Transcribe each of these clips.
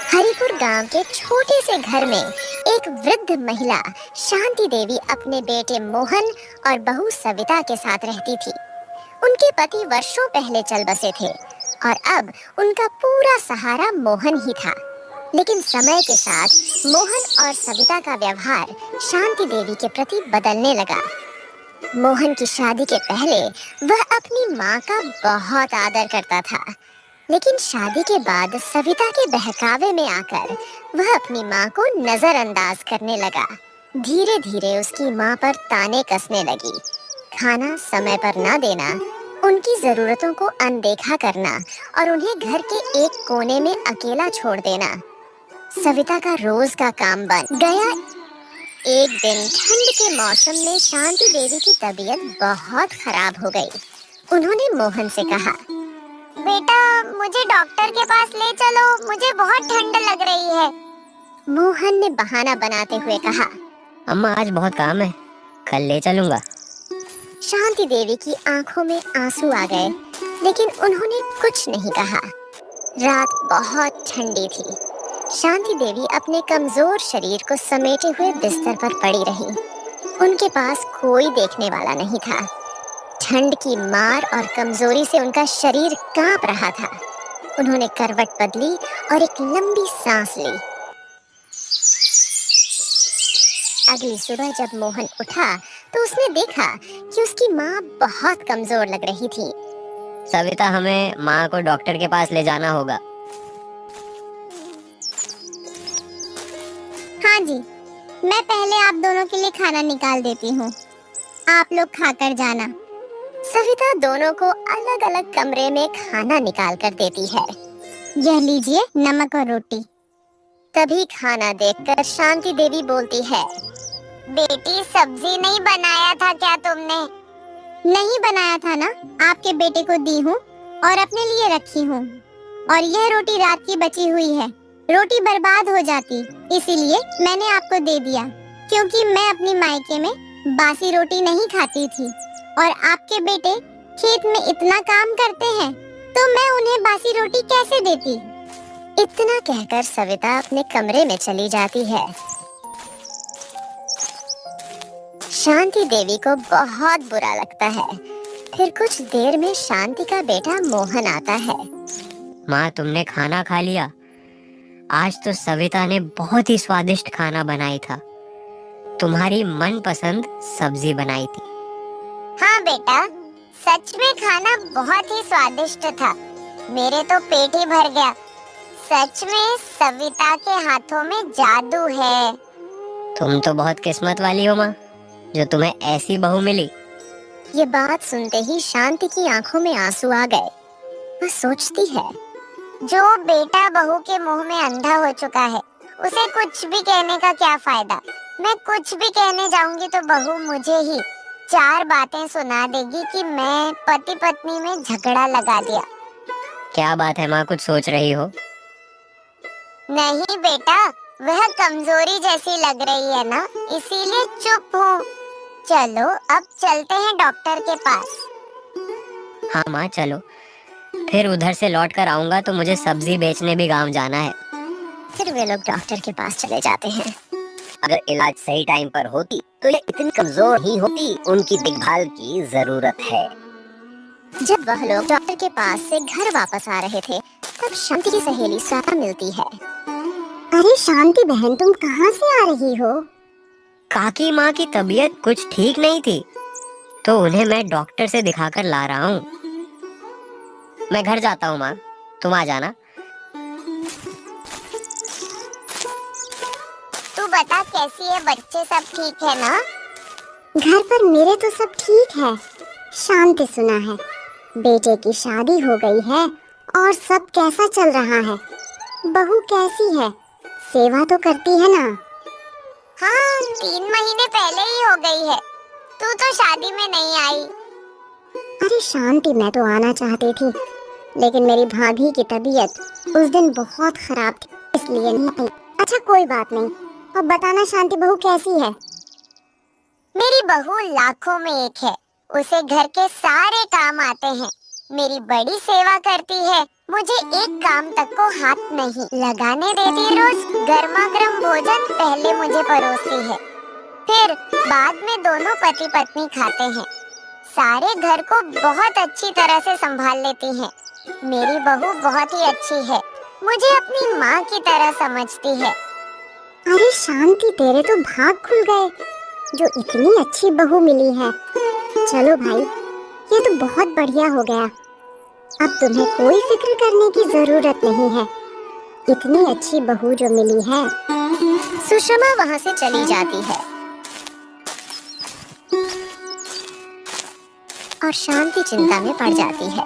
हरिपुर गांव के छोटे से घर में एक वृद्ध महिला शांति देवी अपने बेटे मोहन और बहू सविता के साथ रहती थी। उनके पति वर्षों पहले चल बसे थे और अब उनका पूरा सहारा मोहन ही था। लेकिन समय के साथ मोहन और सविता का व्यवहार शांति देवी के प्रति बदलने लगा। मोहन की शादी के पहले वह अपनी माँ का बहुत आदर करता था, लेकिन शादी के बाद सविता के बहकावे में आकर वह अपनी माँ को नजरअंदाज करने लगा। धीरे धीरे उसकी माँ पर ताने कसने लगी। खाना समय पर न देना, उनकी जरूरतों को अनदेखा करना और उन्हें घर के एक कोने में अकेला छोड़ देना सविता का रोज का काम बन गया। एक दिन ठंड के मौसम में शांति देवी की तबीयत बहुत खराब हो गई। उन्होंने मोहन से कहा, बेटा मुझे डॉक्टर के पास ले चलो, मुझे बहुत ठंड लग रही है। मोहन ने बहाना बनाते हुए कहा, अम्मा आज बहुत काम है, कल ले चलूंगा। शांति देवी की आंखों में आंसू आ गए, लेकिन उन्होंने कुछ नहीं कहा। रात बहुत ठंडी थी। शांति देवी अपने कमजोर शरीर को समेटे हुए बिस्तर पर पड़ी रही। उनके पास कोई देखने वाला नहीं था। ठंड की मार और कमजोरी से उनका शरीर कांप रहा था। उन्होंने करवट बदली और एक लंबी सांस ली। अगली सुबह जब मोहन उठा तो उसने देखा कि उसकी माँ बहुत कमजोर लग रही थी। सविता, हमें माँ को डॉक्टर के पास ले जाना होगा। हाँ जी, मैं पहले आप दोनों के लिए खाना निकाल देती हूँ, आप लोग खाकर जाना। सविता दोनों को अलग अलग कमरे में खाना निकाल कर देती है। यह लीजिए नमक और रोटी। तभी खाना देखकर शांति देवी बोलती है, बेटी सब्जी नहीं बनाया था क्या तुमने? नहीं बनाया था ना, आपके बेटे को दी हूँ और अपने लिए रखी हूँ। और यह रोटी रात की बची हुई है, रोटी बर्बाद हो जाती, इसीलिए मैंने आपको दे दिया, क्योंकि मैं अपनी मायके में बासी रोटी नहीं खाती थी और आपके बेटे खेत में इतना काम करते हैं तो मैं उन्हें बासी रोटी कैसे देती। इतना कहकर सविता अपने कमरे में चली जाती है। शांति देवी को बहुत बुरा लगता है। फिर कुछ देर में शांति का बेटा मोहन आता है। माँ, तुमने खाना खा लिया? आज तो सविता ने बहुत ही स्वादिष्ट खाना बनाई था, तुम्हारी मनपसंद सब्जी बनाई थी। हाँ बेटा, सच में खाना बहुत ही स्वादिष्ट था, मेरे तो पेट ही भर गया। सच में सविता के हाथों में जादू है। तुम तो बहुत किस्मत वाली हो माँ, जो तुम्हें ऐसी बहू मिली। ये बात सुनते ही शांति की आंखों में आंसू आ गए। वह सोचती है, जो बेटा बहू के मुंह में अंधा हो चुका है, उसे कुछ भी कहने का क्या फायदा। मैं कुछ भी कहने जाऊंगी तो बहू मुझे ही 4 बातें सुना देगी कि मैं पति पत्नी में झगड़ा लगा दिया। क्या बात है माँ, कुछ सोच रही हो? नहीं बेटा, वह कमजोरी जैसी लग रही है ना, इसीलिए चुप हूँ। चलो अब चलते हैं डॉक्टर के पास। हाँ माँ चलो, फिर उधर से लौट कर आऊंगा तो मुझे सब्जी बेचने भी गांव जाना है। फिर वे लोग डॉक्टर के पास चले जाते हैं। अगर इलाज सही टाइम पर होती तो ये इतनी कमजोर ही होती, उनकी देखभाल की जरूरत है। जब वह लोग डॉक्टर के पास से घर वापस आ रहे थे तब शांति की सहेली स्वेता मिलती है। अरे शांति बहन, तुम कहाँ से आ रही हो? काकी माँ की तबीयत कुछ ठीक नहीं थी तो उन्हें मैं डॉक्टर से दिखाकर ला रहा हूँ। मैं घर जाता हूँ माँ, तुम आ जाना। तू बता कैसी है, बच्चे सब ठीक है ना? घर पर मेरे तो सब ठीक है। शांति सुना है बेटे की शादी हो गई है और सब कैसा चल रहा है? बहू कैसी है, सेवा तो करती है ना? हाँ, 3 महीने पहले ही हो गई है। तू तो शादी में नहीं आई। अरे शांति, मैं तो आना चाहती थी, लेकिन मेरी भाभी की तबीयत उस दिन बहुत खराब थी, इसलिए नहीं आई। अच्छा कोई बात नहीं, अब बताना शांति बहू कैसी है? मेरी बहू लाखों में एक है, उसे घर के सारे काम आते हैं, मेरी बड़ी सेवा करती है मुझे एक काम तक को हाथ नहीं लगाने देती। रोज गर्मा गर्म भोजन पहले मुझे परोसती है, फिर बाद में दोनों पति पत्नी खाते हैं। सारे घर को बहुत अच्छी तरह से संभाल लेती हैं। मेरी बहू बहुत ही अच्छी है, मुझे अपनी माँ की तरह समझती है। अरे शांति, तेरे तो भाग खुल गए जो इतनी अच्छी बहू मिली है। चलो भाई, ये तो बहुत बढ़िया हो गया। अब तुम्हें कोई फिक्र करने की जरूरत नहीं है, इतनी अच्छी बहू जो मिली है। सुषमा वहाँ से चली जाती है और शांति चिंता में पड़ जाती है।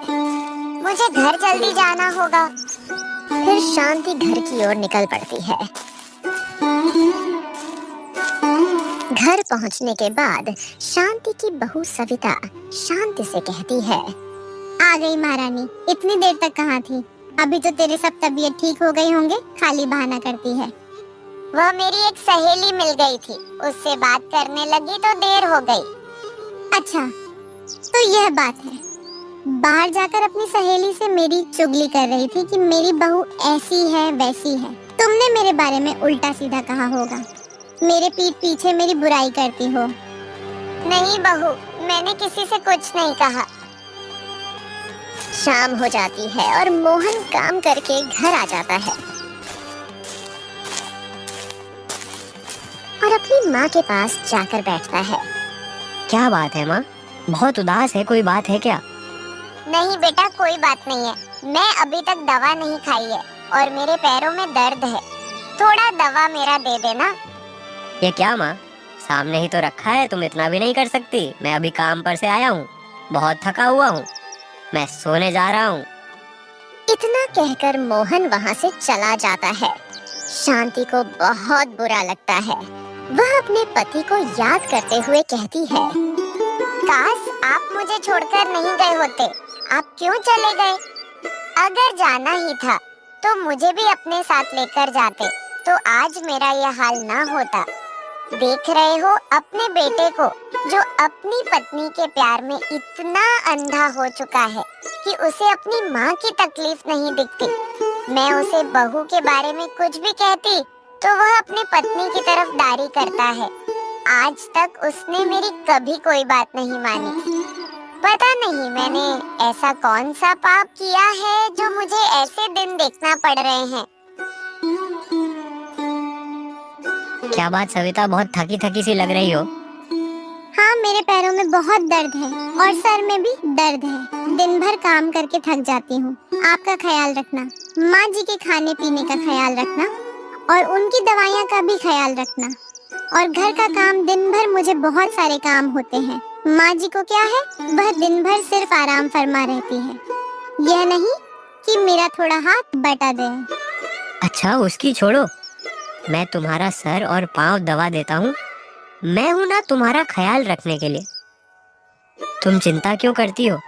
मुझे घर जल्दी जाना होगा। फिर शांति घर की ओर निकल पड़ती है। घर पहुंचने के बाद शांति की बहू सविता शांति से कहती है, आ गई महारानी, इतनी देर तक कहाँ थी? अभी तो तेरे सब तबीयत ठीक हो गई होंगे, खाली बहाना करती है। वह मेरी एक सहेली मिल गई थी, उससे बात करने लगी तो देर हो गई। अच्छा, तो यह बात है। बाहर जाकर अपनी सहेली से मेरी चुगली कर रही थी कि मेरी बहू ऐसी है वैसी है। तुमने मेरे बारे में उल्टा सीधा कहा होगा, मेरे पीठ पीछे मेरी बुराई करती हो। नहीं बहू, मैंने किसी से कुछ नहीं कहा। शाम हो जाती है और मोहन काम करके घर आ जाता है और अपनी माँ के पास जाकर बैठता है। क्या बात है माँ, बहुत उदास है, कोई बात है क्या? नहीं बेटा, कोई बात नहीं है। मैं अभी तक दवा नहीं खाई है और मेरे पैरों में दर्द है, थोड़ा दवा मेरा दे देना। ये क्या माँ, सामने ही तो रखा है, तुम इतना भी नहीं कर सकती? मैं अभी काम पर से आया हूँ, बहुत थका हुआ हूँ, मैं सोने जा रहा हूँ। इतना कहकर मोहन वहाँ से चला जाता है। शांति को बहुत बुरा लगता है। वह अपने पति को याद करते हुए कहती है, काश आप मुझे छोड़कर नहीं गए होते। आप क्यों चले गए? अगर जाना ही था तो मुझे भी अपने साथ लेकर जाते, तो आज मेरा यह हाल ना होता। देख रहे हो अपने बेटे को, जो अपनी पत्नी के प्यार में इतना अंधा हो चुका है कि उसे अपनी माँ की तकलीफ नहीं दिखती। मैं उसे बहू के बारे में कुछ भी कहती तो वह अपनी पत्नी की तरफदारी करता है। आज तक उसने मेरी कभी कोई बात नहीं मानी। पता नहीं मैंने ऐसा कौन सा पाप किया है जो मुझे ऐसे दिन देखना पड़ रहे हैं। क्या बात सविता, बहुत थकी थकी सी लग रही हो। हाँ, मेरे पैरों में बहुत दर्द है और सर में भी दर्द है। दिन भर काम करके थक जाती हूँ। आपका ख्याल रखना, माँ जी के खाने पीने का ख्याल रखना और उनकी दवाइयाँ का भी ख्याल रखना। और घर का काम, दिन भर मुझे बहुत सारे काम होते हैं। माँ जी को क्या है, वह दिन भर सिर्फ आराम फरमा रहती है। यह नहीं कि मेरा थोड़ा हाथ बटा दे। अच्छा, उसकी छोड़ो, मैं तुम्हारा सर और पाँव दबा देता हूँ। मैं हूँ ना तुम्हारा ख्याल रखने के लिए। तुम चिंता क्यों करती हो?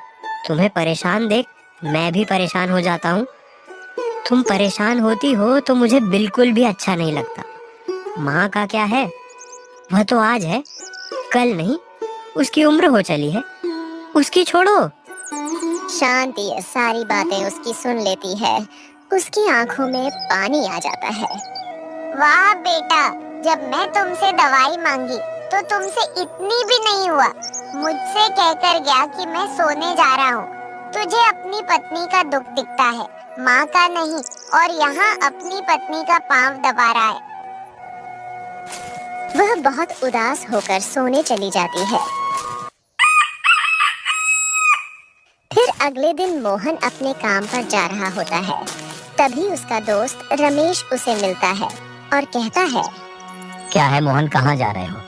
तुम्हें परेशान देख मैं भी परेशान हो जाता हूँ। तुम परेशान होती हो तो मुझे बिल्कुल भी अच्छा नहीं लगता। माँ का क्या है, वह तो आज है, कल नहीं। उसकी उम्र हो चली है, उसकी छोड़ो। शांति ये सारी बातें उसकी सुन लेती है। उसकी आंखों में पानी आ जाता है। वाह बेटा, जब मैं तुमसे दवाई मांगी तो तुमसे इतनी भी नहीं हुआ। मुझसे कहकर गया कि मैं सोने जा रहा हूँ। तुझे अपनी पत्नी का दुख दिखता है, माँ का नहीं, और यहाँ अपनी पत्नी का पांव दबा रहा है। वह बहुत उदास होकर सोने चली जाती है। फिर अगले दिन मोहन अपने काम पर जा रहा होता है। तभी उसका दोस्त रमेश उसे मिलता है और कहता है, क्या है मोहन, कहाँ जा रहे हो?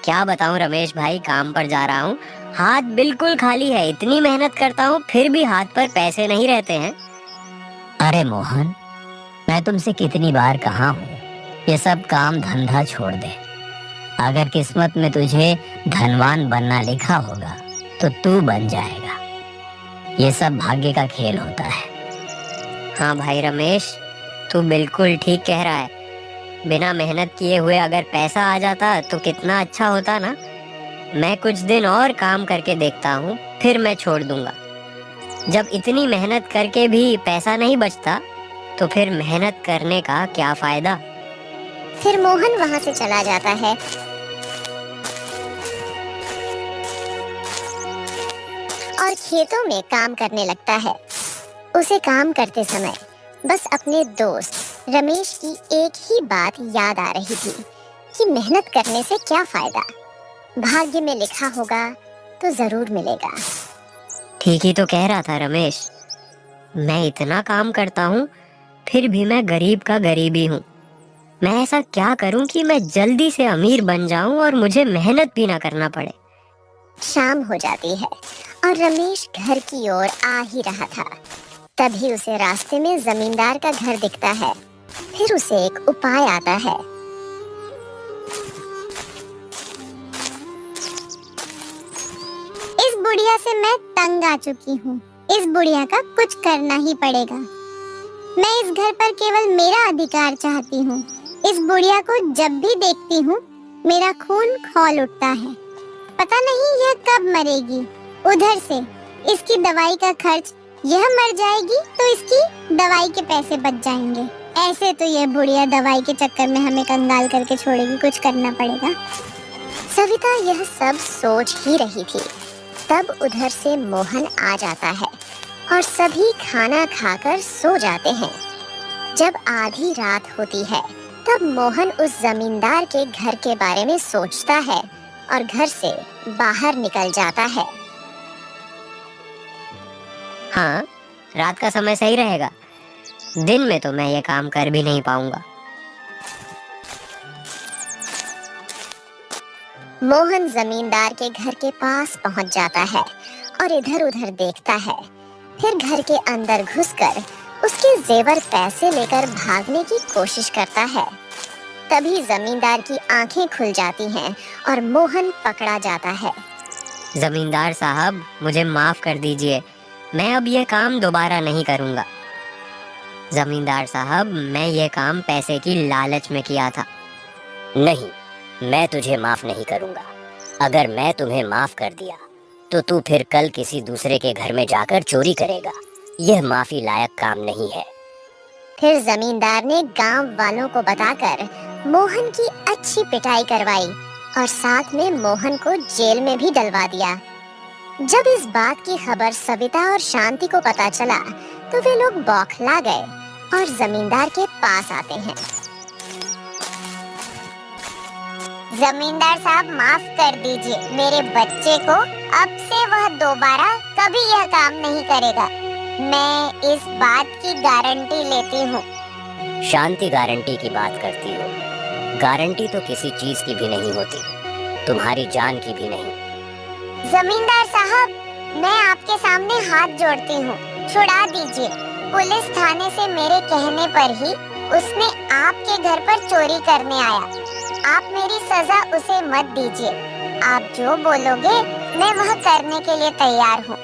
क्या बताऊं रमेश भाई, काम पर जा रहा हूँ, हाथ बिल्कुल खाली है। इतनी मेहनत करता हूँ फिर भी हाथ पर पैसे नहीं रहते हैं। अरे मोहन, मैं तुमसे कितनी बार कहा हूँ, ये सब काम धंधा छोड़ दे। अगर किस्मत में तुझे धनवान बनना लिखा होगा तो तू बन जाएगा। ये सब भाग्य का खेल होता है। हाँ भाई रमेश, तू बिल्कुल ठीक कह रहा है। बिना मेहनत किए हुए अगर पैसा आ जाता तो कितना अच्छा होता ना। मैं कुछ दिन और काम करके देखता हूँ, फिर मैं छोड़ दूंगा। जब इतनी मेहनत करके भी पैसा नहीं बचता तो फिर मेहनत करने का क्या फायदा। फिर मोहन वहां से चला जाता है और खेतों में काम करने लगता है। उसे काम करते समय बस अपने दोस्त रमेश की एक ही बात याद आ रही थी कि मेहनत करने से क्या फायदा, भाग्य में लिखा होगा तो जरूर मिलेगा। ठीक ही तो कह रहा था रमेश, मैं इतना काम करता हूँ फिर भी मैं गरीब का गरीब ही हूँ। मैं ऐसा क्या करूँ कि मैं जल्दी से अमीर बन जाऊँ और मुझे मेहनत भी ना करना पड़े। शाम हो जाती है और रमेश घर की ओर आ ही रहा था, तभी उसे रास्ते में जमींदार का घर दिखता है। फिर उसे एक उपाय आता है। इस बुढ़िया से मैं तंग आ चुकी हूँ, इस बुढ़िया का कुछ करना ही पड़ेगा। मैं इस घर पर केवल मेरा अधिकार चाहती हूँ। इस बुढ़िया को जब भी देखती हूँ मेरा खून खौल उठता है। पता नहीं यह कब मरेगी। उधर से इसकी दवाई का खर्च, यह मर जाएगी तो इसकी दवाई के पैसे बच जाएंगे। ऐसे तो यह बुढ़िया दवाई के चक्कर में हमें कंगाल करके छोड़ेगी, कुछ करना पड़ेगा। सविता यह सब सोच ही रही थी, तब उधर से मोहन आ जाता है और सभी खाना खाकर सो जाते हैं। जब आधी रात होती है तब मोहन उस जमींदार के घर के बारे में सोचता है और घर से बाहर निकल जाता है। हाँ, रात का समय सही रहेगा, दिन में तो मैं ये काम कर भी नहीं पाऊंगा। मोहन जमींदार के घर के पास पहुंच जाता है और इधर उधर देखता है। फिर घर के अंदर घुसकर उसके जेवर पैसे लेकर भागने की कोशिश करता है। तभी जमींदार की आंखें खुल जाती हैं और मोहन पकड़ा जाता है। जमींदार साहब, मुझे माफ कर दीजिए, मैं अब ये काम दोबारा नहीं करूंगा। जमींदार साहब, मैं ये काम पैसे की लालच में किया था। नहीं, मैं तुझे माफ नहीं करूंगा। अगर मैं तुम्हें माफ कर दिया तो तू फिर कल किसी दूसरे के घर में जाकर चोरी करेगा। यह माफी लायक काम नहीं है। फिर जमींदार ने गांव वालों को बताकर मोहन की अच्छी पिटाई करवाई और साथ में मोहन को जेल में भी डलवा दिया। जब इस बात की खबर सविता और शांति को पता चला तो वे लोग बौखला गए और जमींदार के पास आते हैं। जमींदार साहब, माफ कर दीजिए मेरे बच्चे को। अब से वह दोबारा कभी यह काम नहीं करेगा। मैं इस बात की गारंटी लेती हूँ। शांति गारंटी की बात करती हो? गारंटी तो किसी चीज की भी नहीं होती, तुम्हारी जान की भी नहीं। जमींदार साहब, मैं आपके सामने हाथ जोड़ती हूँ, छुड़ा दीजिए। पुलिस थाने से मेरे कहने पर ही उसने आपके घर पर चोरी करने आया। आप मेरी सजा उसे मत दीजिए। आप जो बोलोगे मैं वह करने के लिए तैयार हूँ।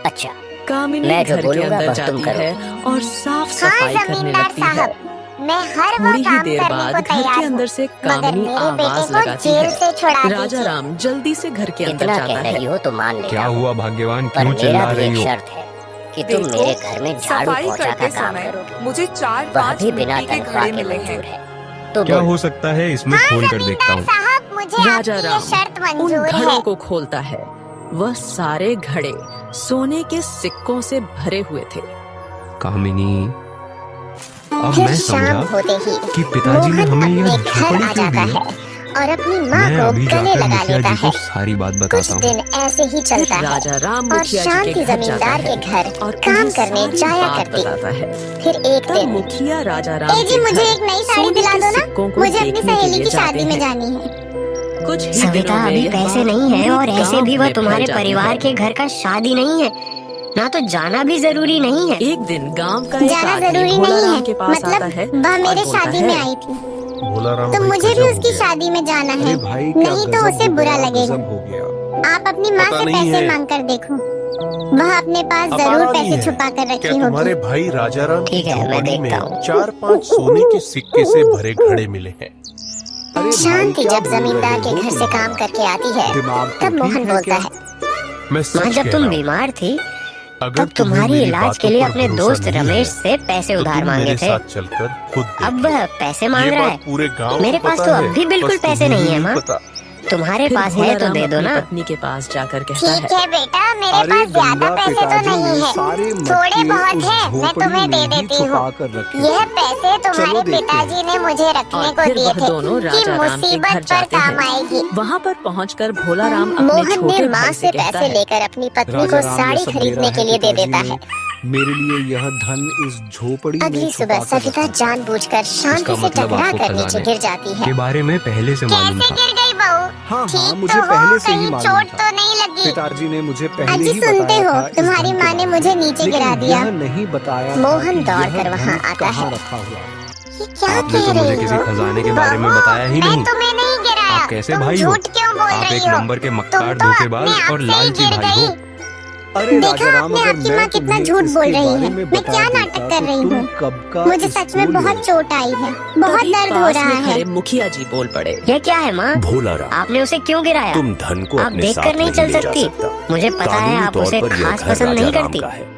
अच्छा, कामिनी मैं जो घर के बोलूंगा अंदर वह तुम जाती करो। है और साफ हाँ सफाई करने जमींदार लगती है। साहब, मैं हर वह थोड़ी ही काम देर करने बाद को घर के तैयार अंदर हूँ, से मगर कामिनी मेरे आवाज बेटे को लगाती जेल है। से छुड़ा राजा दीजिए। राम जल्दी से घर के अंदर इतना जाता कह है। रही हो तो मान लेता क्या हूँ। हुआ भाग्यवान, पर क्यों मेरा चिल्ला भी रही एक हो? शर्त है कि तुम देखो, मेरे घर में झाड़ू सफाई पोछा करते का काम समय करोगे। मुझे वह 4-5 भी बिना मिट्टी के तनख्वाह घड़े के मिले मंजूर हैं। है। तो क्या बोल। हो सकता है, इसमें खोल कर देखता हूँ। साहब, मुझे राजा आपकी ये राम शर्त उन मंजूर घड़ों है। को खोलता है। वह सारे घड़े सोने के सिक्कों से भरे हुए थे। कामिनी, अब फिर मैं शाम समझा होते ही कि पिताजी ने मोहन हमें यह अपने घर झोपड़ी आ क्यों जाता दी है। है और अपनी माँ मैं को अभी गले जाकर लगा मुखिया लेता जी को है। सारी बात कुछ बताता हूँ। दिन ऐसे ही चलता फिर है राजा राम और मुखिया जी शांति के घर जाता जमींदार है के घर और काम उन्हें करने सारी जाया बात करती। बताता है। फिर एक तब दिन, मुखिया राजा राम ए जी के मुझे घर एक नई साड़ी सोने दिला के दो ना, सिक्कों को मुझे अपनी देखने के सहेली लिए की जाते शादी में हैं। जानी है। कुछ ही सविता, दिनों में अभी यह पैसे बात नहीं है पूरे और ऐसे गांव भी वह में तुम्हारे फैल जाती परिवार है। के घर का शादी नहीं है, ना तो जाना भी जरूरी नहीं है। एक दिन गांव का एक जाना आदमी जरूरी भोला नहीं राम है, के पास आता मतलब है वह और मेरे बोलता शादी में है, आई थी भोला राम तो भाई मुझे भी गजब हो उसकी गया। शादी में जाना है। अरे भाई क्या नहीं तो गजब उसे हो बुरा गया, लगेगा। गजब हो गया। आप अपनी माँ पता से नहीं पैसे है। मांग कर देखो, वह अपने पास अपार जरूर वाली पैसे है। छुपा कर क्या रखी तुम्हारे होगी। भाई राजा राम की ठीक है, मैं झोपड़ी में देखता हूँ। 4-5 सोने के सिक्के से भरे घड़े मिले हैं। अरे भाई, शांति क्या जब बोल जमींदार रहे के हो घर से तुम? काम करके आती है दिमाग तो तब ठीक मोहन है बोलता क्या? है, मैं माँ, सच जब कह तुम रहा हूँ। बीमार थी अगर तब तुम्हारी तुम्हें मेरी इलाज के बातों लिए पर अपने भरोसा दोस्त नहीं रमेश है, से पैसे तो उधार तुम मांगे मेरे थे। साथ चलकर खुद अब देखना। वह पैसे मांग ये रहा बात है। पूरे गांव मेरे को पास पता तो है, अब भी बिल्कुल बस पैसे तुम्हें नहीं है नहीं माँ। पता। तुम्हारे फिर पास है भोला तो राम दे दो अपनी ना। पत्नी के पास जाकर कहता ठीक है, है बेटा, मेरे अरे पास ज्यादा गंगा पैसे तो पिताजी नहीं ने है, सारे थोड़े मटके बहुत उस है, मैं झोपड़ी तुम्हें दे में ही देती हूँ। छुपा कर रखे यह थे। पैसे तुम्हारे चलो देखते पिताजी हैं। ने मुझे रखने और को फिर दिए वह थे दोनों कि राजा राम के मुसीबत घर पर जाते काम हैं। आएगी। वहाँ पर पहुंचकर भोला राम अपने मोहन ने छोटे माँ भाई से से कहता पैसे है, लेकर अपनी पत्नी राजा को राम, साड़ी ये सब खरीदने मेरा के लिए दे पिताजी देता ने है। मेरे लिए यह धन इस झोपड़ी में अगली छुपा सुबह कर सविता रखा था। जानबूझकर शांति इसका से मतलब टकरा आपको कर नीचे खजाने गिर जाती है। के बारे में पहले से मालूम कैसे था। गिर गई बहू? हाँ, ठीक मुझे तो हो, पहले से ही कहीं मालूम चोट था। तो नहीं लगी? पिताजी ने मुझे पहले अजी ही सुनते बताया हो, था इस तुम्हारी धन के माँ ने बारे मुझे में। नीचे लेकिन गिरा दिया। यह नहीं बताया था मोहन कि दौड़ यह कर वहाँ धन आता कहाँ है। रखा हुआ। ये क्या आपने कह तो मुझे रही किसी हो? खजाने के बारे में बहू, बताया ही मैं नहीं। तुम्हें नहीं गिराया। आप कैसे तुम भाई हो? झूठ क्यों बोल आप रही एक हो? नंबर के तुम मक्कार, तो धोखेबाज अपने आप और से ही लालची गिर भाई हो। गई। अरे देखा राजा राम, आपने अगर आपकी मैं माँ कितना तुम्हें झूठ इसके बोल रही बारे है। में मैं बता क्या देता नाटक कर तो रही तुम हूँ? कब का मुझे सच में स्कूल बहुत गए। चोट आई है, बहुत तभी दर्द हो पास रहा में है। खड़े मुखिया जी बोल पड़े, ये क्या है माँ? भोला राम, आपने उसे क्यों गिराया? तुम धन को आप अपने देख साथ कर नहीं चल ले जा सकती। सकता। मुझे पता है कानूनी आप तौर उसे पर यह खास घर पसंद राजा नहीं राम करती। का है।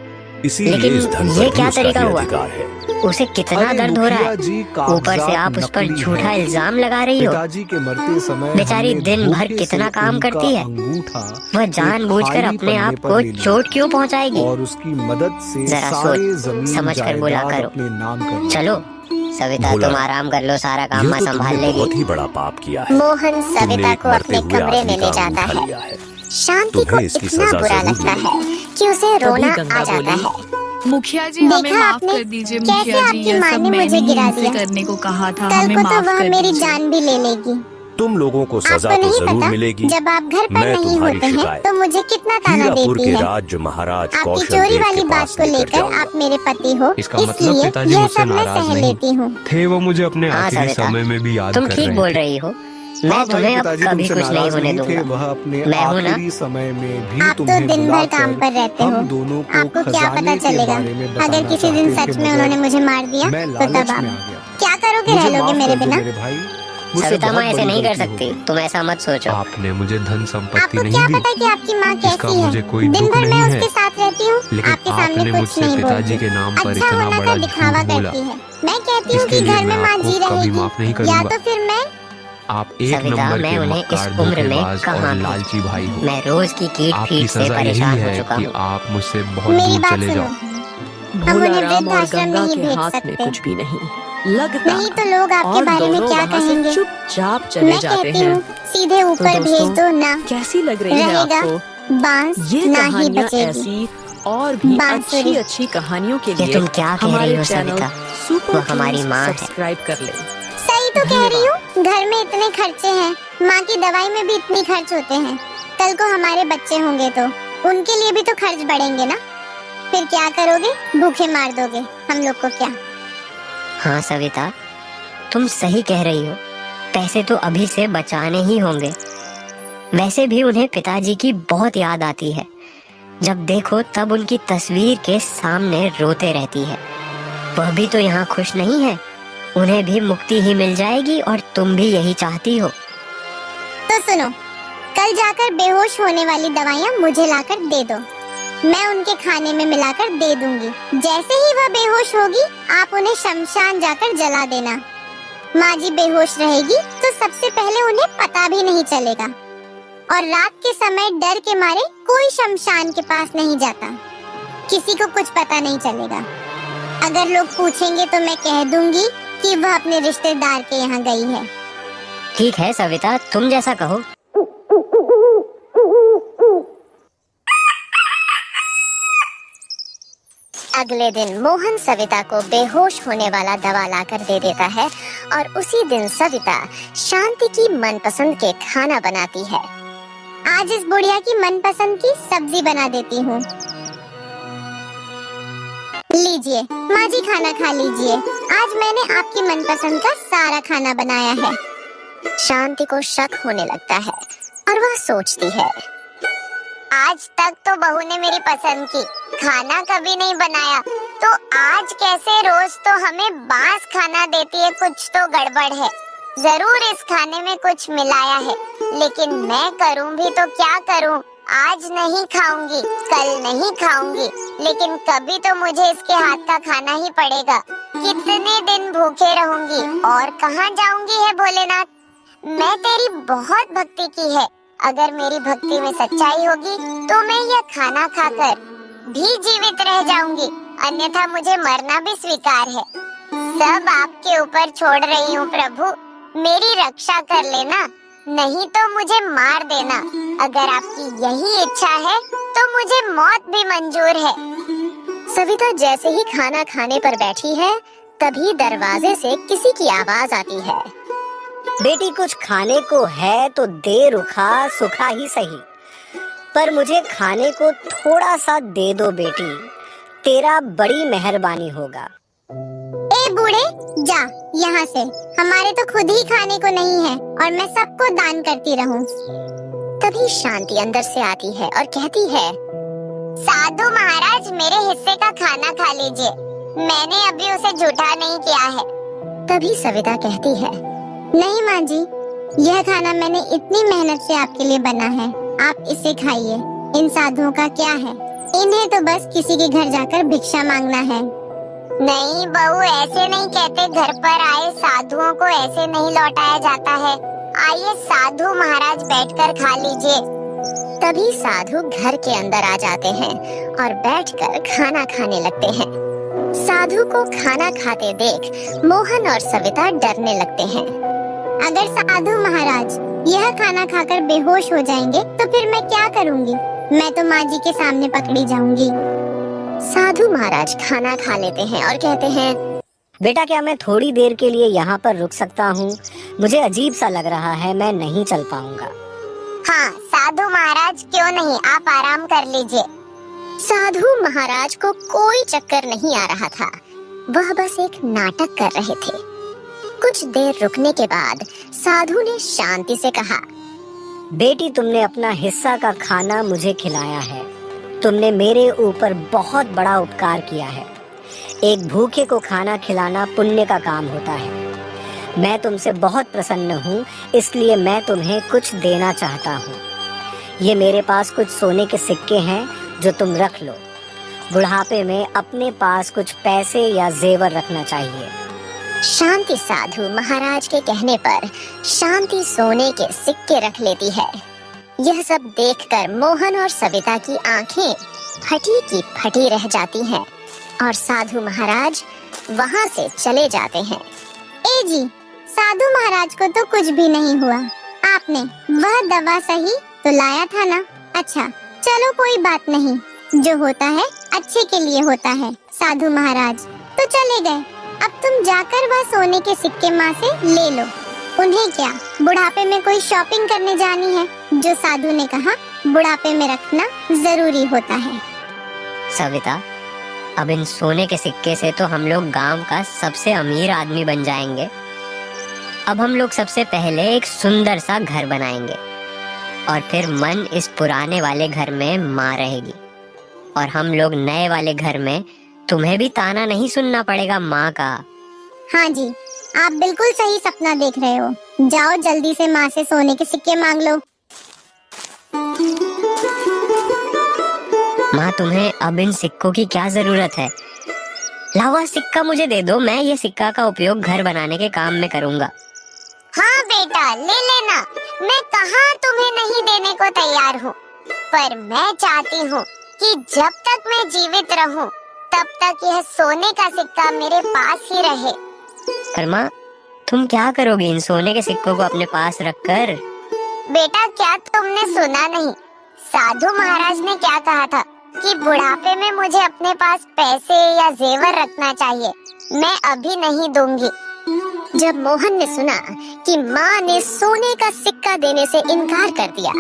इसीलिए लेकिन इस धन ये पर क्या भी उसका तरीका ही हुआ? अधिकार है। उसे कितना अरे दर्द हो रहा मुखिया है। जी, ऊपर से आप उस पर नकली झूठा हैं। इल्जाम लगा रही हो। पिताजी के मरते समय बेचारी हमने दिन भर धोखे कितना से काम उनका करती है। अंगूठा वह एक जानबूझकर खाली अपने आप पन्ने पर को ले लिया चोट क्यों पहुंचाएगी? और उसकी मदद से जरा सारे सोच जमीन समझ कर बोला जायदाद करो। अपने नाम कर लिए। चलो सविता, भोला, तुम आराम कर लो, सारा काम यह मैं तो संभाल तुमने लेगी। बहुत ही बड़ा पाप किया है। मोहन तुमने सविता एक को मरते अपने हुए कमरे आदमी में ले का जाता अंगूठा है। लिया है। शांति को तुम्हें इसकी इतना सजा बुरा जरूर लगता है मिलेगी। कि उसे तभी रोना गंगा आ जाता बोली, है। मुखिया जी हमें देखा माफ आपने कर दीजिए। कैसे मुखिया जी, आपकी यह माँ सब ने मैंने मुझे ही गिरा इनसे दिया। करने को कहा था। कल हमें को तो माफ वह कर मेरी दीजिए। जान भी ले लेगी। तुम लोगों को सजा आपको तो नहीं जरूर पता, मिलेगी। जब आप घर पर मैं नहीं तुम्हारी होते हैं शिकायत तो मुझे कितना ताना हीरापुर देती के है। राज्य महाराज आपकी कौशल चोरी देव वाली के बात पास को लेकर लेकर जाऊंगा। आप मेरे पति हो, इसका मतलब इसलिए पिताजी यह मुझसे सब मैं नाराज सह नहीं लेती हूँ। थे। वो मुझे अपने हाँ, आखिरी सविता, समय में भी याद तुम कर ठीक रहे बोल थे। रही हो। मैं हाँ भाई, तुम्हें अब पिताजी कभी तुमसे कुछ नहीं नाराज होने नहीं थे। दूंगा। वह अपने मैं हूं ना। आखिरी समय में भी आप तो तुम्हें दिन भर काम बुलाकर पर रहते हो। हम दोनों को आपको क्या खजाने पता के चलेगा? बारे में अगर बताना किसी दिन चाहते सच थे, में मगर उन्होंने मुझे मार दिया मैं तो तब लालच आप में आ गया। क्या करोगे? मुझे रह लोगे माफ मेरे कर दो बिना? मेरे भाई, मुझसे सविता बहुत माँ ऐसे बड़ी नहीं कर गलती हो सकती, गई। तुम ऐसा मत सोचो। आपने मुझे धन संपत्ति आपको नहीं क्या दी, पता कि आपकी माँ इसका कैसी है? मुझे कोई दिन दुख भर नहीं मैं है। उसके साथ रहती हूँ, लेकिन आपके सामने आपने कुछ मुझसे नहीं पिताजी बोलती। के नाम पर अच्छा इतना होना बड़ा का दिखावा झूठ बोला। करती है। मैं कहती हूँ इसके कि लिए घर में मैं माँ आपको जी कभी माफ नहीं रहेगी, या करूंगा। तो फिर मैं आप एक सविता, नंबर मैं के उन्हें इस मक्कार, उम्र में धोखेबाज कहाँ और भेजूं? लालची भाई हो। मैं रोज की कीट आपकी फीट से सजा यही परेशान हो है चुका कि हूँ। आप मुझसे बहुत मेरी दूर बात चले सुनो। जाओ। हम भोला उन्हें राम और वृद्धाश्रम गंगा नहीं के भेज हाथ में सकते। कुछ भी नहीं लगता। नहीं तो लोग आपके और बारे में दोनों क्या वहाँ से कहेंगे? चुपचाप चले मैं जाते कहती हैं। हूँ सीधे ऊपर भेज दोस्तों, दो ना, कैसी लग रही है रहेगा आपको बांस ये ना ही कहानियाँ? बचेगी। ऐसी और भी बांसुरी। अच्छी अच्छी कहानियों के ये लिए तुम क्या कह हमारे रही हो चैनल सविता? सुपर वो हमारी ट्यून्स माँ है। सब्सक्राइब कर ले। सही तो कह रही हूँ, घर में इतने खर्चे हैं, माँ की दवाई में भी इतनी खर्च होते हैं। कल को हमारे बच्चे होंगे तो उनके लिए भी तो खर्च बढ़ेंगे ना। फिर क्या करोगे? भूखे मार दोगे हम लोग को क्या? हाँ सविता, तुम सही कह रही हो। पैसे तो अभी से बचाने ही होंगे। वैसे भी उन्हें पिताजी की बहुत याद आती है। जब देखो तब उनकी तस्वीर के सामने रोते रहती है। वह भी तो यहाँ खुश नहीं है। उन्हें भी मुक्ति ही मिल जाएगी और तुम भी यही चाहती हो। तो सुनो, कल जाकर बेहोश होने वाली दवाइयाँ मुझे लाकर दे दो, मैं उनके खाने में मिलाकर दे दूंगी। जैसे ही वह बेहोश होगी आप उन्हें शमशान जाकर जला देना। माँ जी बेहोश रहेगी तो सबसे पहले उन्हें पता भी नहीं चलेगा, और रात के समय डर के मारे कोई शमशान के पास नहीं जाता, किसी को कुछ पता नहीं चलेगा। अगर लोग पूछेंगे तो मैं कह दूंगी कि वह अपने रिश्तेदार के यहाँ गई है। ठीक है सविता, तुम जैसा कहो। अगले दिन मोहन सविता को बेहोश होने वाला दवा लाकर दे देता है और उसी दिन सविता शांति की मनपसंद के खाना बनाती है। आज इस बुढ़िया की मनपसंद की सब्जी बना देती हूँ। लीजिए माँ जी, खाना खा लीजिए। आज मैंने आपकी मनपसंद का सारा खाना बनाया है। शांति को शक होने लगता है और वह सोचती है, आज तक तो बहू ने मेरी पसंद की खाना कभी नहीं बनाया, तो आज कैसे रोज तो हमें बांस खाना देती है? कुछ तो गड़बड़ है, जरूर इस खाने में कुछ मिलाया है। लेकिन मैं करूं भी तो क्या करूं? आज नहीं खाऊंगी, कल नहीं खाऊंगी, लेकिन कभी तो मुझे इसके हाथ का खाना ही पड़ेगा। कितने दिन भूखे रहूंगी और कहाँ जाऊंगी है भोलेनाथ। मैं तेरी बहुत भक्ति की है, अगर मेरी भक्ति में सच्चाई होगी तो मैं यह खाना खाकर भी जीवित रह जाऊंगी, अन्यथा मुझे मरना भी स्वीकार है। सब आपके ऊपर छोड़ रही हूँ प्रभु, मेरी रक्षा कर लेना, नहीं तो मुझे मार देना। अगर आपकी यही इच्छा है तो मुझे मौत भी मंजूर है। सविता जैसे ही खाना खाने पर बैठी है, तभी दरवाजे से किसी की आवाज आती है। बेटी कुछ खाने को है तो दे, रुखा सुखा ही सही, पर मुझे खाने को थोड़ा सा दे दो बेटी, तेरा बड़ी मेहरबानी होगा। ए बूढ़े, जा यहाँ से, हमारे तो खुद ही खाने को नहीं है और मैं सबको दान करती रहूं। तभी शांति अंदर से आती है और कहती है, साधु महाराज मेरे हिस्से का खाना खा लीजिए, मैंने अभी उसे झूठा नहीं किया है। तभी सविता कहती है, नहीं माँ जी, यह खाना मैंने इतनी मेहनत से आपके लिए बना है, आप इसे खाइए। इन साधुओं का क्या है, इन्हें तो बस किसी के घर जाकर भिक्षा मांगना है। नहीं बहू, ऐसे नहीं कहते, घर पर आए साधुओं को ऐसे नहीं लौटाया जाता है। आइए साधु महाराज बैठकर खा लीजिए। तभी साधु घर के अंदर आ जाते हैं और बैठकर खाना खाने लगते हैं। साधु को खाना खाते देख मोहन और सविता डरने लगते हैं। अगर साधु महाराज यह खाना खाकर बेहोश हो जाएंगे तो फिर मैं क्या करूंगी? मैं तो माँ जी के सामने पकड़ी जाऊंगी। साधु महाराज खाना खा लेते हैं और कहते हैं, बेटा क्या मैं थोड़ी देर के लिए यहाँ पर रुक सकता हूँ? मुझे अजीब सा लग रहा है, मैं नहीं चल पाऊंगा। हाँ साधु महाराज, क्यों नहीं, आप आराम कर लीजिए। साधु महाराज को कोई चक्कर नहीं आ रहा था, वह बस एक नाटक कर रहे थे। कुछ देर रुकने के बाद साधु ने शांति से कहा, बेटी तुमने अपना हिस्सा का खाना मुझे खिलाया है, तुमने मेरे ऊपर बहुत बड़ा उपकार किया है। एक भूखे को खाना खिलाना पुण्य का काम होता है। मैं तुमसे बहुत प्रसन्न हूँ, इसलिए मैं तुम्हें कुछ देना चाहता हूँ। ये मेरे पास कुछ सोने के सिक्के हैं जो तुम रख लो। बुढ़ापे में अपने पास कुछ पैसे या जेवर रखना चाहिए। शांति साधु महाराज के कहने पर शांति सोने के सिक्के रख लेती है। यह सब देखकर मोहन और सविता की आंखें फटी की फटी रह जाती हैं और साधु महाराज वहां से चले जाते हैं। ए जी, साधु महाराज को तो कुछ भी नहीं हुआ, आपने वह दवा सही तो लाया था ना? अच्छा चलो कोई बात नहीं, जो होता है अच्छे के लिए होता है। साधु महाराज तो चले गए, अब तुम जाकर वह सोने के सिक्के माँ से ले लो। उन्हें क्या, बुढ़ापे में कोई शॉपिंग करने जानी है, जो साधु ने कहा बुढ़ापे में रखना जरूरी होता है। सविता, अब इन सोने के सिक्के से तो हम लोग गांव का सबसे अमीर आदमी बन जाएंगे। अब हम लोग सबसे पहले एक सुंदर सा घर बनाएंगे और फिर मन इस पुराने वाले घर में माँ रहेगी और हम लोग नए वाले घर में तुम्हें भी ताना नहीं सुनना पड़ेगा माँ का। हाँ जी, आप बिल्कुल सही सपना देख रहे हो। जाओ जल्दी से माँ से सोने के सिक्के मांग लो। माँ, तुम्हें अब इन सिक्कों की क्या जरूरत है? लावा सिक्का मुझे दे दो, मैं ये सिक्का का उपयोग घर बनाने के काम में करूँगा। हाँ बेटा ले लेना, मैं कहाँ तुम्हें नहीं देने को तैयार हूँ, पर मैं चाहती हूँ कि जब तक मैं जीवित रहूँ तब तक यह सोने का सिक्का मेरे पास ही रहे। पर माँ, तुम क्या करोगी इन सोने के सिक्कों को अपने पास रखकर? बेटा क्या तुमने सुना नहीं, साधु महाराज ने क्या कहा था कि बुढ़ापे में मुझे अपने पास पैसे या जेवर रखना चाहिए, मैं अभी नहीं दूंगी। जब मोहन ने सुना कि माँ ने सोने का सिक्का देने से इनकार कर दिया,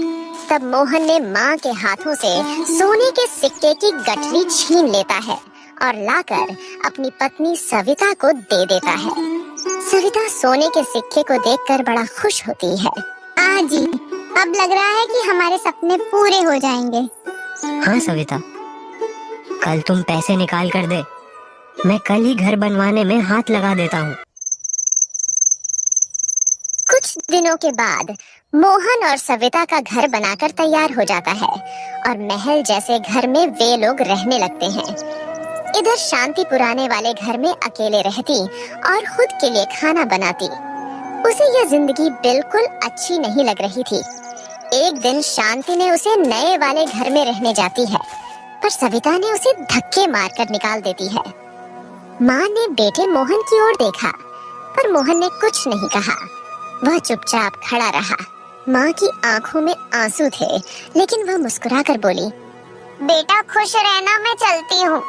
तब मोहन ने माँ के हाथों से सोने के सिक्के की गठरी छीन लेता है और लाकर अपनी पत्नी सविता को दे देता है। सविता सोने के सिक्के को देखकर बड़ा खुश होती है। जी, अब लग रहा है कि हमारे सपने पूरे हो जाएंगे। हाँ सविता, कल तुम पैसे निकाल कर दे, मैं कल ही घर बनवाने में हाथ लगा देता हूँ। कुछ दिनों के बाद मोहन और सविता का घर बनाकर तैयार हो जाता है और महल जैसे घर में वे लोग रहने लगते हैं। इधर शांति पुराने वाले घर में अकेले रहती और खुद के लिए खाना बनाती। उसे यह जिंदगी बिल्कुल अच्छी नहीं लग रही थी। एक दिन शांति ने उसे नए वाले घर में रहने जाती है, पर सविता ने उसे धक्के मारकर निकाल देती है। माँ ने बेटे मोहन की ओर देखा, पर मोहन ने कुछ नहीं कहा। वह चुपचाप खड़ा रहा। माँ की आंखों में आंसू थे, लेकिन वह मुस्कुराकर बोली, बेटा खुश रहना, मैं चलती हूँ।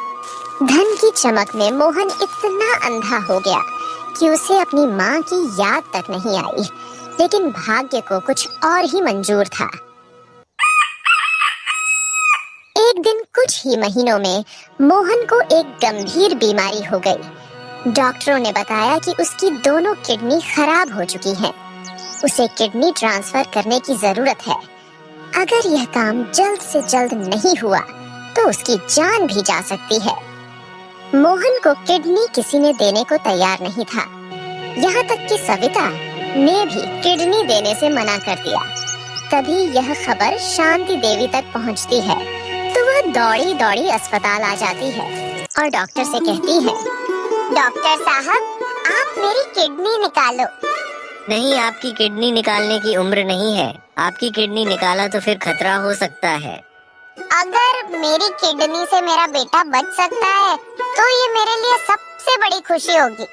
धन की चमक में मोहन इतना अंधा हो गया कि उसे अपनी माँ की याद तक नहीं आई, लेकिन भाग्य को कुछ और ही मंजूर था। एक दिन कुछ ही महीनों में मोहन को एक गंभीर बीमारी हो गई। डॉक्टरों ने बताया कि उसकी दोनों किडनी खराब हो चुकी हैं। उसे किडनी ट्रांसफर करने की जरूरत है। अगर यह काम जल्द से जल्द नहीं हुआ तो उसकी जान भी जा सकती है। मोहन को किडनी किसी ने देने को तैयार नहीं था। यहाँ तक कि सविता ने भी किडनी देने से मना कर दिया। तभी यह खबर शांति देवी तक पहुँचती है, तो वह दौड़ी दौड़ी अस्पताल आ जाती है और डॉक्टर से कहती है, डॉक्टर साहब, आप मेरी किडनी निकालो। नहीं, आपकी किडनी निकालने की उम्र नहीं है। आपकी किडनी निकाला तो फिर खतरा हो सकता है। अगर मेरी किडनी से मेरा बेटा बच सकता है तो ये मेरे लिए सबसे बड़ी खुशी होगी।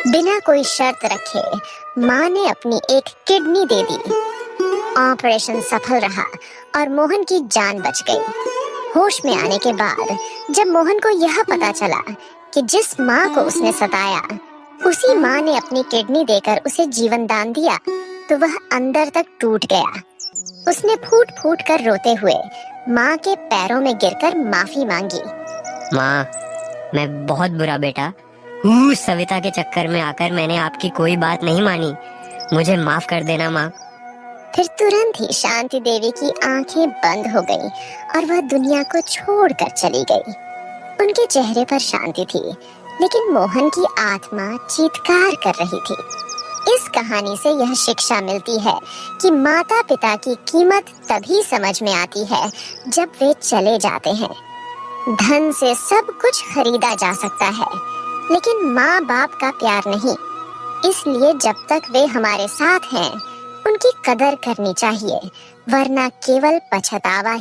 बिना कोई शर्त रखे माँ ने अपनी एक किडनी दे दी। ऑपरेशन सफल रहा और मोहन की जान बच गई। होश में आने के बाद जब मोहन को यह पता चला कि जिस माँ को उसने सताया उसी माँ ने अपनी किडनी देकर उसे जीवन दान दिया, तो वह अंदर तक टूट गया। उसने फूट फूट कर रोते हुए माँ के पैरों में गिरकर माफी मांगी। माँ, मैं बहुत बुरा बेटा हूँ। सविता के चक्कर में आकर मैंने आपकी कोई बात नहीं मानी। मुझे माफ कर देना माँ। फिर तुरंत ही शांति देवी की आंखें बंद हो गईं और वह दुनिया को छोड़कर चली गई। उनके चेहरे पर शांति थी, लेकिन मोहन की आत्मा चीत्कार कर रही थी। इस कहानी से यह शिक्षा मिलती है कि माता पिता की कीमत तभी समझ में आती है जब वे चले जाते हैं। धन से सब कुछ खरीदा जा सकता है, लेकिन माँ बाप का प्यार नहीं। इसलिए जब तक वे हमारे साथ हैं, उनकी कदर करनी चाहिए, वरना केवल पछतावा